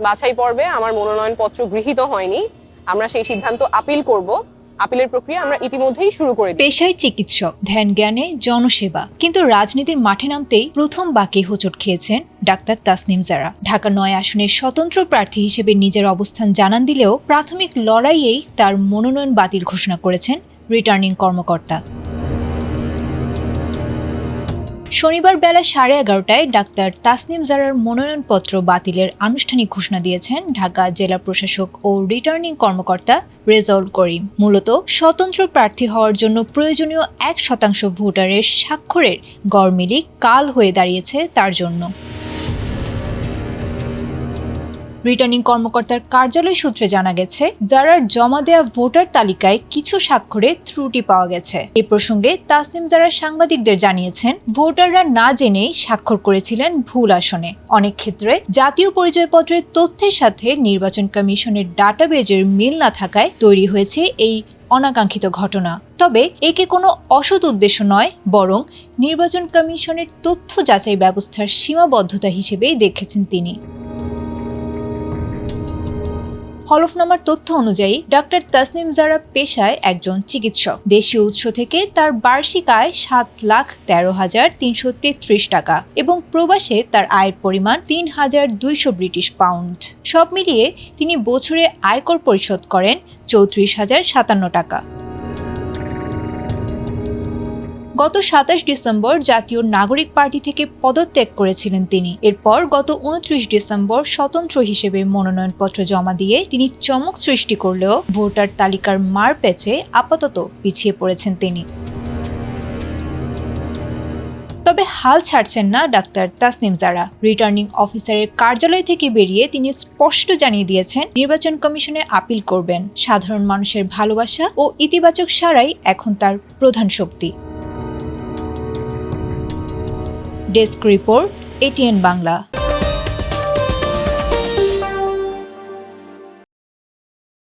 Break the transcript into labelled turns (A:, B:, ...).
A: বাছাই পর্বে আমার মনোনয়নপত্র গৃহীত হয়নি, আমরা সেই সিদ্ধান্ত আপিল করব। আপিলের প্রক্রিয়া আমরা ইতিমধ্যেই শুরু করে দিয়েছি।
B: পেশায় চিকিৎসক, ধ্যান জ্ঞানে জনসেবা, কিন্তু রাজনীতির মাঠে নামতেই প্রথম বাঁকে হোঁচট খেয়েছেন ডাক্তার তাসনিম জারা। ঢাকা ৯ আসনের স্বতন্ত্র প্রার্থী হিসেবে নিজের অবস্থান জানান দিলেও প্রাথমিক লড়াইয়েই তার মনোনয়ন বাতিল ঘোষণা করেছেন রিটার্নিং কর্মকর্তা। শনিবার বেলা 11:30টায় ডাক্তার তাসনিম জারার মনোনয়নপত্র বাতিলের আনুষ্ঠানিক ঘোষণা দিয়েছেন ঢাকা জেলা প্রশাসক ও রিটার্নিং কর্মকর্তা রেজাউল করিম। মূলত স্বতন্ত্র প্রার্থী হওয়ার জন্য প্রয়োজনীয় 1% ভোটারের স্বাক্ষরের গড়মিল কাল হয়ে দাঁড়িয়েছে তার জন্য। রিটার্নিং কর্মকর্তার কার্যালয় সূত্রে জানা গেছে, জারার জমা দেয়া ভোটার তালিকায় কিছু স্বাক্ষরে ত্রুটি পাওয়া গেছে। এ প্রসঙ্গে তাসনিম জারা সাংবাদিকদের জানিয়েছেন, ভোটাররা না জেনেই স্বাক্ষর করেছিলেন ভুল আসনে। অনেক ক্ষেত্রে জাতীয় পরিচয়পত্রের তথ্যের সাথে নির্বাচন কমিশনের ডাটাবেজের মিল না থাকায় তৈরি হয়েছে এই অনাকাঙ্ক্ষিত ঘটনা। তবে একে কোনো অসৎ উদ্দেশ্য নয়, বরং নির্বাচন কমিশনের তথ্য যাচাই ব্যবস্থার সীমাবদ্ধতা হিসেবেই দেখেছেন তিনি। হলফনামার তথ্য অনুযায়ী ডাক্তার তাসনিম জারা পেশায় একজন চিকিৎসক। দেশীয় উৎস থেকে তার বার্ষিক আয় 7,13,333 টাকা এবং প্রবাসে তার আয়ের পরিমাণ 3,200 ব্রিটিশ পাউন্ড। সব মিলিয়ে তিনি বছরে আয়কর পরিশোধ করেন 34,057 টাকা। গত 27 ডিসেম্বর জাতীয় নাগরিক পার্টি থেকে পদত্যাগ করেছিলেন তিনি। এরপর গত 29 ডিসেম্বর স্বতন্ত্র হিসেবে মনোনয়নপত্র জমা দিয়ে তিনি চমক সৃষ্টি করলেও ভোটার তালিকার মার প্যাচে আপাতত পিছিয়ে পড়েছেন তিনি। তবে হাল ছাড়ছেন না ডাক্তার তাসনিম জারা। রিটার্নিং অফিসারের কার্যালয় থেকে বেরিয়ে তিনি স্পষ্ট জানিয়ে দিয়েছেন, নির্বাচন কমিশনে আপিল করবেন। সাধারণ মানুষের ভালোবাসা ও ইতিবাচক সাড়াই এখন তার প্রধান শক্তি। Desk report, ATN Bangla.